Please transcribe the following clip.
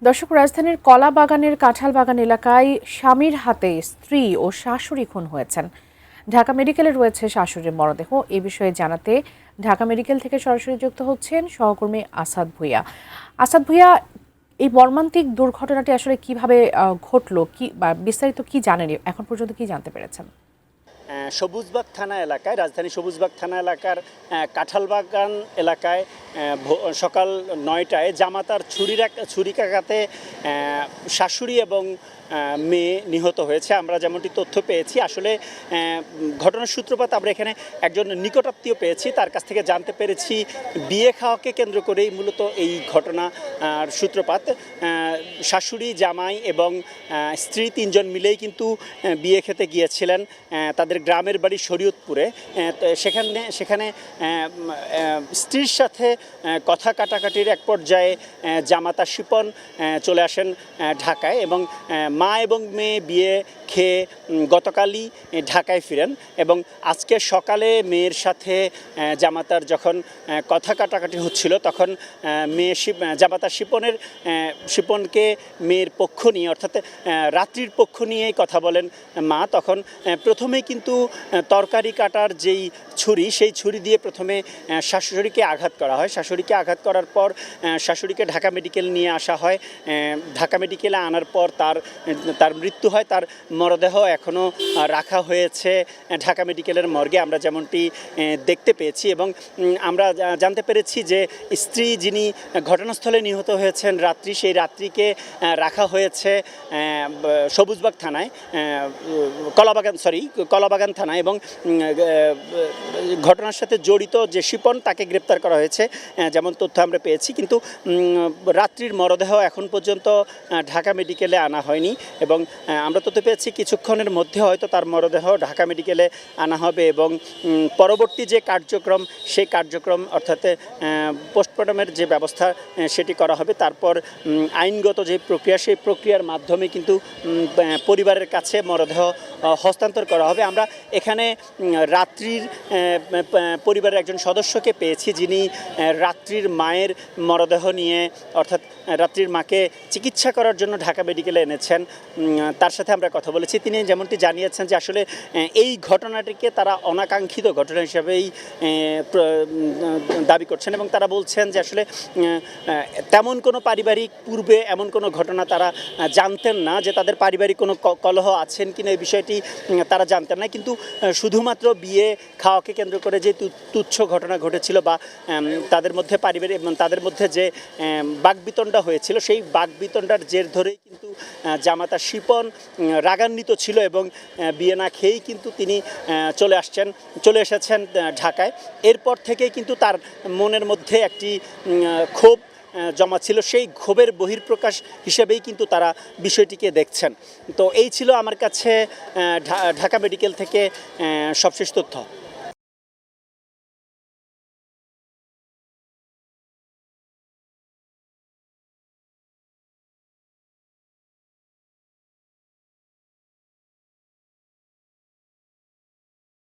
দর্শক, রাজধানীর কলাবাগানের কাঁঠাল বাগান এলাকায় স্বামীর হাতে স্ত্রী ও শাশুড়ি খুন হয়েছেন। ঢাকা মেডিকেলে রয়েছে শাশুড়ির মরদেহ। এ বিষয়ে জানাতে ঢাকা মেডিকেল থেকে সরাসরি যুক্ত হচ্ছেন সহকর্মী আসাদ ভুঁইয়া। আসাদ ভুঁইয়া, এই মর্মান্তিক দুর্ঘটনাটি আসলে কিভাবে ঘটলো, কি বা বিস্তারিত কি জানেন, এখন পর্যন্ত কি জানতে পেরেছেন? সবুজবাগ থানা এলাকায়, রাজধানী সবুজবাগ থানা এলাকার কাঁঠালবাগান এলাকায় সকাল ৯টায় জামাতার ছুরিকাঘাতে শাশুড়ি এবং মেয়ে নিহত হয়েছে। আমরা যেমনটি তথ্য পেয়েছি, আসলে ঘটনার সূত্রপাত আমরা এখানে একজন নিকটাত্মীয় পেয়েছি, তার কাছ থেকে জানতে পেরেছি বিয়ে খাওয়াকে কেন্দ্র করেই মূলত এই ঘটনার সূত্রপাত। শাশুড়ি, জামাই এবং স্ত্রী তিনজন মিলেই কিন্তু বিয়ে খেতে গিয়েছিলেন তাদের গ্রামের বাড়ি শরীয়তপুরে। সেখানে স্ত্রীর সাথে কথা কাটাকাটির এক পর্যায়ে জামাতা শিপন চলে আসেন ঢাকায় এবং মা এবং মেয়ে বিয়ে খেয়ে গতকালই ঢাকায় ফিরেন এবং আজকে সকালে মেয়ের সাথে জামাতার যখন কথা কাটাকাটি হচ্ছিল তখন জামাতা শিপনকে মেয়ের পক্ষ নিয়ে, অর্থাৎ রাত্রির পক্ষ নিয়েই কথা বলেন মা। তখন প্রথমেই কিন্তু তরকারি কাটার যেই ছুরি, সেই ছুরি দিয়ে প্রথমে শাশুড়িকে আঘাত করা হয়। শাশুড়িকে আঘাত করার পর শাশুড়িকে ঢাকা মেডিকেল নিয়ে আসা হয়। ঢাকা মেডিকেলে আনার পর তার মৃত্যু হয়। তার মরদেহ এখনও রাখা হয়েছে ঢাকা মেডিকেলের মর্গে, আমরা যেমনটি দেখতে পেয়েছি। এবং আমরা জানতে পেরেছি যে স্ত্রী যিনি ঘটনাস্থলে নিহত হয়েছেন রাত্রি, সেই রাত্রিকে রাখা হয়েছে সবুজবাগ থানায়, কলাবাগান থানায়। এবং ঘটনার সাথে জড়িত যে শিপন, তাকে গ্রেপ্তার করা হয়েছে যেমন তথ্য আমরা পেয়েছি। কিন্তু রাত্রির মরদেহ এখন পর্যন্ত ঢাকা মেডিকেলে আনা হয়নি এবং আমরা তথ্য পেয়েছি কিছুক্ষণের মধ্যে হয়তো তার মরদেহ ঢাকা মেডিকেলে আনা হবে এবং পরবর্তী যে কার্যক্রম, সেই কার্যক্রম অর্থাৎ পোস্টমর্টমের যে ব্যবস্থা সেটি করা হবে। তারপর আইনগত যে প্রক্রিয়া, সেই প্রক্রিয়ার মাধ্যমে কিন্তু পরিবারের কাছে মরদেহ হস্তান্তর করা হবে। আমরা এখানে রাত্রির পরিবারের একজন সদস্যকে পেয়েছি, যিনি রাত্রির মায়ের মরদেহ নিয়ে, অর্থাৎ রাত্রির মাকে চিকিৎসা করার জন্য ঢাকা মেডিকেলে এনেছেন। তার সাথে আমরা কথা বলেছি। তিনি যেমনটি জানিয়েছেন যে আসলে এই ঘটনাটিকে তারা অনাকাঙ্ক্ষিত ঘটনা হিসাবেই দাবি করছেন এবং তারা বলছেন যে আসলে তেমন কোনো পারিবারিক পূর্বে এমন কোনো ঘটনা তারা জানতেন না, যে তাদের পারিবারিক কোনো কলহ আছেন কিনা এই বিষয়টি তারা জানতেন না। কিন্তু শুধুমাত্র বিয়ে খাওয়াকে কেন্দ্র করে যে তুচ্ছ ঘটনা ঘটেছিল বা তাদের মধ্যে পারিবারিক তাদের মধ্যে যে বাকবিতণ্ডা হয়েছিল, সেই বাকবিতণ্ডার জের ধরেই কিন্তু জামাতা শিপন রাগান্বিত ছিল এবং বিয়ে না খেয়েই কিন্তু তিনি চলে এসেছেন ঢাকায়। এরপর থেকেই কিন্তু তার মনের মধ্যে একটি ক্ষোভ জমা ছিল, সেই ক্ষোভের বহিঃপ্রকাশ হিসেবেই কিন্তু তারা বিষয়টিকে দেখছেন। তো এই ছিল আমার কাছে ঢাকা মেডিকেল থেকে সবশেষ তথ্য।